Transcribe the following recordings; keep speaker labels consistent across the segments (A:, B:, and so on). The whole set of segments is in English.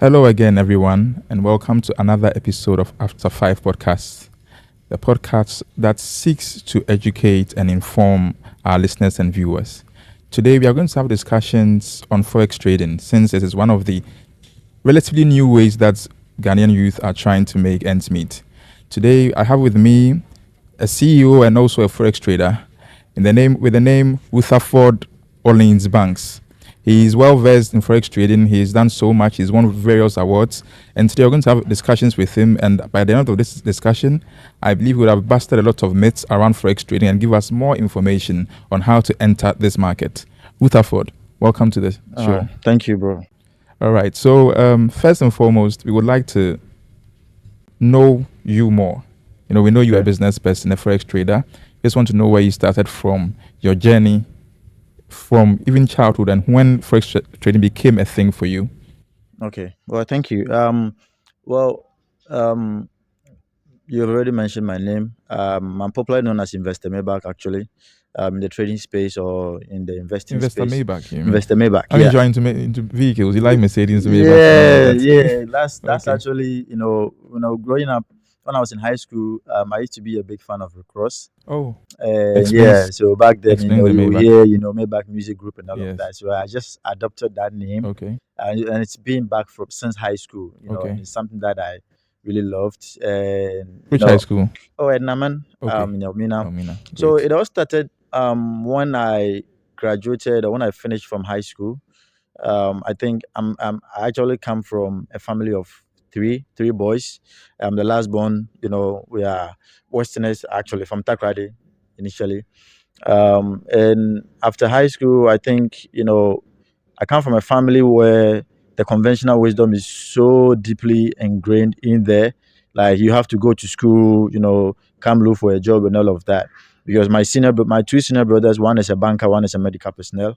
A: Hello again, everyone, and welcome to another episode of After Five Podcasts, the podcast that seeks to educate and inform our listeners and viewers. Today, we are going to have discussions on Forex trading, since it is one of the relatively new ways that Ghanaian youth are trying to make ends meet. Today, I have with me a CEO and also a Forex trader with the name Rutherford Orleans Banks. He is well versed in forex trading. He has done so much. He's won various awards. And today we're going to have discussions with him. And by the end of this discussion, I believe we would have busted a lot of myths around forex trading and give us more information on how to enter this market. Rutherford, welcome to the show.
B: Thank you, bro.
A: All right. So first and foremost, we would like to know you more. We know you're a business person, a forex trader. Just want to know where you started from, your journey, from even childhood, and when forex trading became a thing for you.
B: Okay. Well, thank you. Well, um, you already mentioned my name. I'm popularly known as Investor Maybach, actually, in the trading space or in the investing
A: Investor
B: space.
A: Maybach, you mean?
B: Investor Maybach,
A: How you
B: yeah.
A: joined into vehicles? You like Mercedes Maybach
B: Yeah,
A: and all
B: yeah. That's
A: Okay.
B: actually, growing up when I was in high school, I used to be a big fan of Recross.
A: Oh,
B: Yeah,
A: explains
B: so back then,
A: explains the
B: you will
A: Maybach.
B: hear, Maybach Music Group and all of
A: Yes.
B: that. So I just adopted that name,
A: Okay.
B: and it's been back from since high school,
A: Okay.
B: and it's something that I really loved. And
A: Which high school?
B: at Naman,
A: Okay.
B: Mina.
A: Almina.
B: So
A: Great.
B: it all started when I graduated or when I finished from high school. I think I actually come from a family of three boys. I'm the last born. We are Westerners actually from Takrady initially. And after high school, I think I come from a family where the conventional wisdom is so deeply ingrained in there. Like you have to go to school, come look for a job and all of that. Because my two senior brothers, one is a banker, one is a medical personnel.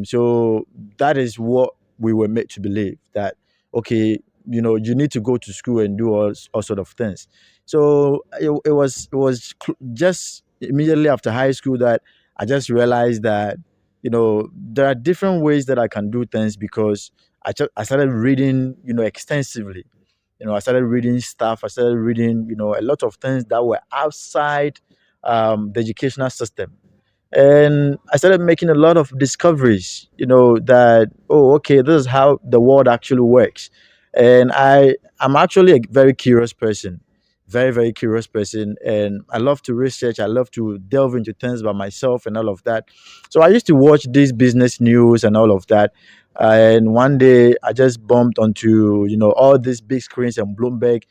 B: So that is what we were made to believe that okay, you need to go to school and do all sort of things. So it was just immediately after high school that I just realized that there are different ways that I can do things because I started reading extensively. I started reading stuff. I started reading a lot of things that were outside the educational system, and I started making a lot of discoveries. That okay, this is how the world actually works, and I'm actually a very curious person, very very curious person, and I love to research. I love to delve into things by myself and all of that. So I used to watch these business news and all of that. And one day I just bumped onto all these big screens and Bloomberg,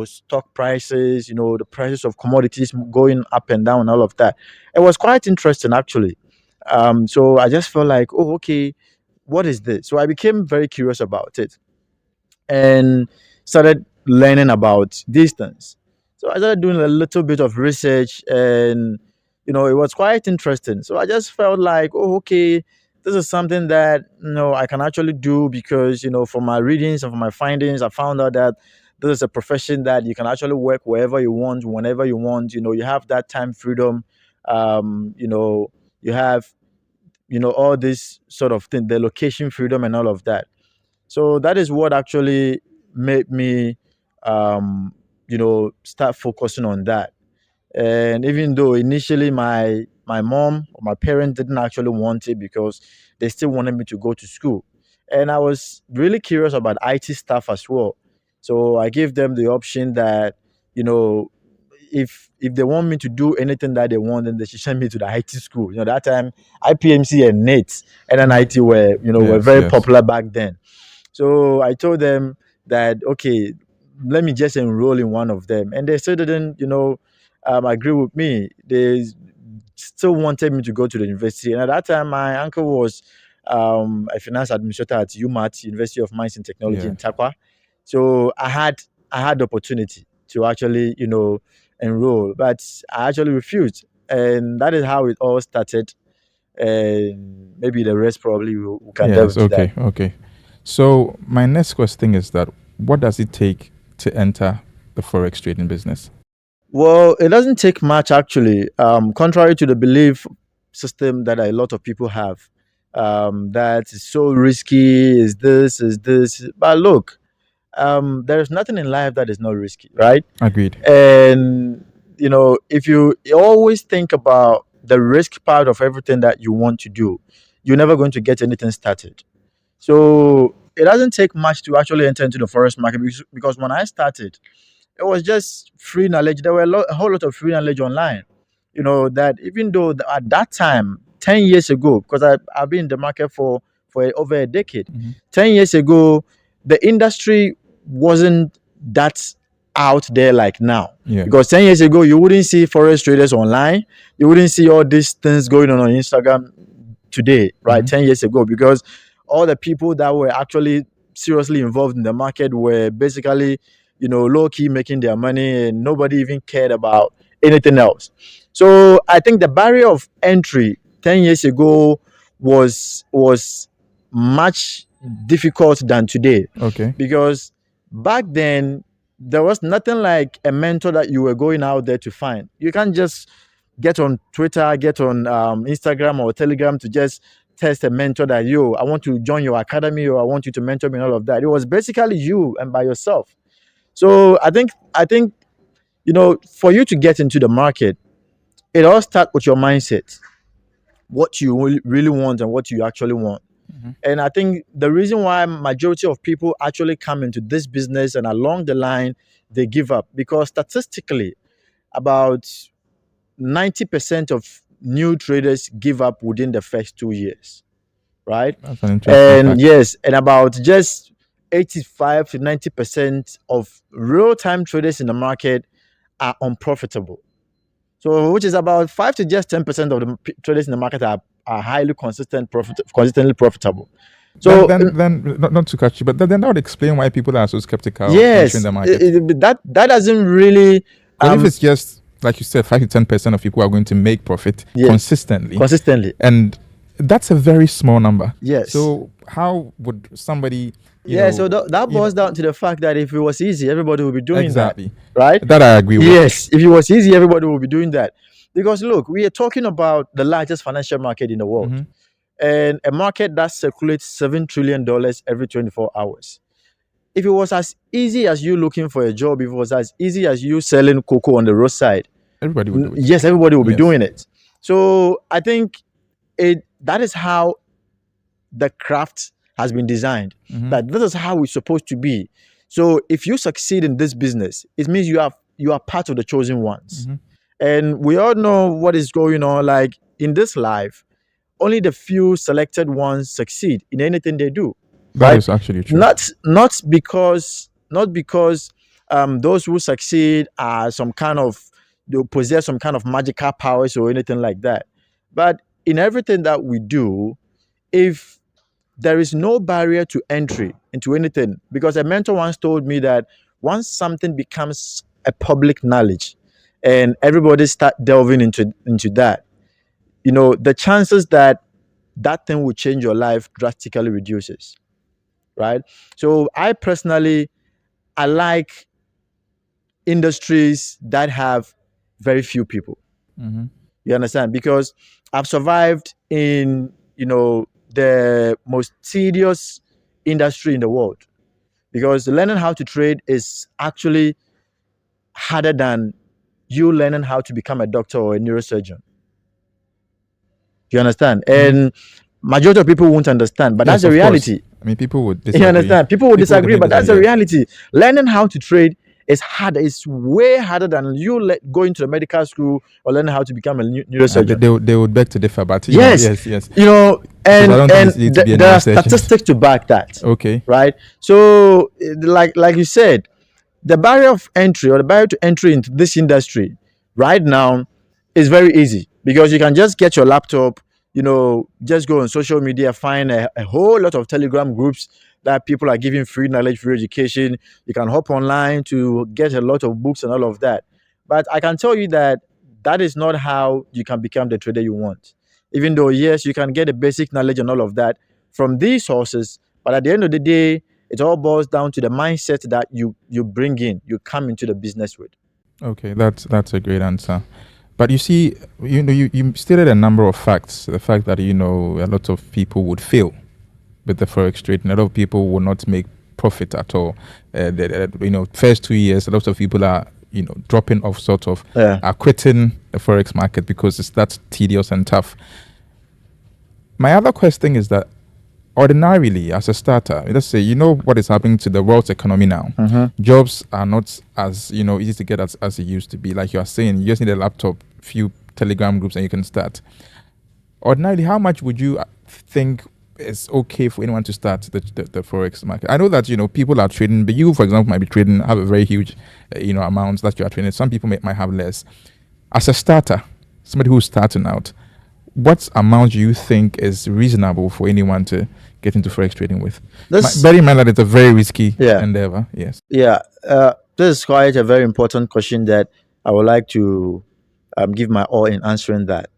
B: stock prices, the prices of commodities going up and down and all of that. It was quite interesting actually. So I just felt like, oh, okay, what is this? So I became very curious about it and started learning about these things. So I started doing a little bit of research, and it was quite interesting. So I just felt like, oh, okay, this is something that I can actually do because from my readings and from my findings, I found out that this is a profession that you can actually work wherever you want, whenever you want. You have that time freedom. You have all this sort of thing, the location freedom and all of that. So that is what actually made me, start focusing on that. And even though initially my mom or my parents didn't actually want it because they still wanted me to go to school, and I was really curious about IT stuff as well. So I gave them the option that you know if they want me to do anything that they want, then they should send me to the IT school. That time IPMC and NATE and NIT were
A: Yes,
B: very
A: yes.
B: popular back then. So I told them that okay, let me just enroll in one of them, and they still didn't, agree with me. They still wanted me to go to the university, and at that time, my uncle was a finance administrator at UMAT, University of Mines and Technology in
A: Yes.
B: Takwa. So I had the opportunity to actually, enroll, but I actually refused, and that is how it all started. And maybe the rest probably we can delve
A: Yes.
B: into that.
A: Okay. Okay. So my next question is that what does it take to enter the forex trading business?
B: Well, it doesn't take much actually. Contrary to the belief system that a lot of people have, that is so risky, is this. But look, there's nothing in life that is not risky, right?
A: Agreed.
B: And if you always think about the risk part of everything that you want to do, you're never going to get anything started. So it doesn't take much to actually enter into the forex market, because when I started, it was just free knowledge. There were a whole lot of free knowledge online. That even though at that time, 10 years ago, because I've been in the market for over a decade, 10 years ago, the industry wasn't that out there like now.
A: Yeah.
B: Because 10 years ago, you wouldn't see forex traders online. You wouldn't see all these things going on Instagram today, right? 10 years ago, because all the people that were actually seriously involved in the market were basically, low key making their money, and nobody even cared about anything else. So I think the barrier of entry 10 years ago was much difficult than today,
A: Okay.
B: because back then there was nothing like a mentor that you were going out there to find. You can't just get on Twitter, get on Instagram or Telegram to just test a mentor that, I want to join your academy, or I want you to mentor me, and all of that. It was basically you and by yourself. So I think for you to get into the market, it all starts with your mindset, what you really want and what you actually want. And I think the reason why majority of people actually come into this business and along the line they give up, because statistically about 90% of new traders give up within the first 2 years, right?
A: That's an interesting
B: And
A: fact.
B: yes, and about just 85 to 90% of real-time traders in the market are unprofitable. So, which is about 5 to just 10% of the traders in the market are highly consistently profitable. So,
A: Then not to catch you, but then that would explain why people are so skeptical entering
B: yes,
A: the market.
B: that doesn't really
A: Because if it's just like you said, 5 to 10% of people are going to make profit consistently, and that's a very small number.
B: Yes.
A: So how would somebody?
B: So that boils down to the fact that if it was easy, everybody would be doing
A: exactly
B: that, right?
A: That I agree with.
B: Yes, if it was easy, everybody would be doing that. Because look, we are talking about the largest financial market in the world, and a market that circulates $7 trillion every 24 hours. If it was as easy as you looking for a job, if it was as easy as you selling cocoa on the roadside,
A: everybody would do it.
B: Yes, everybody will be doing it. So I think that is how the craft has been designed. That this is how it's supposed to be. So if you succeed in this business, it means you are part of the chosen ones. And we all know what is going on. Like in this life, only the few selected ones succeed in anything they do.
A: That is actually true.
B: Not because those who succeed are some kind of, they possess some kind of magical powers or anything like that. But in everything that we do, if there is no barrier to entry into anything, because a mentor once told me that once something becomes a public knowledge and everybody start delving into that, the chances that that thing will change your life drastically reduces, right? So I personally, I like industries that have very few people. You understand? Because I've survived in the most tedious industry in the world, because learning how to trade is actually harder than you learning how to become a doctor or a neurosurgeon. You understand? And majority of people won't understand, but
A: Yes,
B: that's a
A: of course.
B: reality.
A: I mean, people would disagree.
B: You understand? People would disagree, but that's a
A: disagree.
B: reality. Learning how to trade is harder. It's way harder than you going to the medical school or learning how to become a neurosurgeon.
A: They would beg to differ, but
B: yes,
A: yes.
B: And
A: I don't think it's easy to be a
B: there are
A: neurosurgeon.
B: statistics to back that.
A: Okay.
B: Right. So, like you said, the barrier of entry or the barrier to entry into this industry right now is very easy, because you can just get your laptop, just go on social media, find a whole lot of Telegram groups that people are giving free knowledge, free education. You can hop online to get a lot of books and all of that. But I can tell you that that is not how you can become the trader you want. Even though, yes, you can get the basic knowledge and all of that from these sources, but at the end of the day, it all boils down to the mindset that you bring in, you come into the business with.
A: Okay, that's a great answer. But you see, you stated a number of facts. The fact that a lot of people would fail with the forex trading. A lot of people will not make profit at all. First 2 years, a lot of people are dropping off, sort of,
B: Yeah.
A: are quitting the forex market because it's that tedious and tough. My other question is that ordinarily, as a starter, let's say what is happening to the world's economy now. Jobs are not as easy to get as it used to be. Like you are saying, you just need a laptop, few Telegram groups, and you can start. Ordinarily, how much would you think is okay for anyone to start the forex market? I know that people are trading, but you, for example, might be trading, have a very huge amounts that you are trading. Some people might have less. As a starter, somebody who's starting out, what amount do you think is reasonable for anyone to get into forex trading with? Bear in mind that it's a very risky endeavor. Yes.
B: Yeah, this is quite a very important question that I would like to give my all in answering that.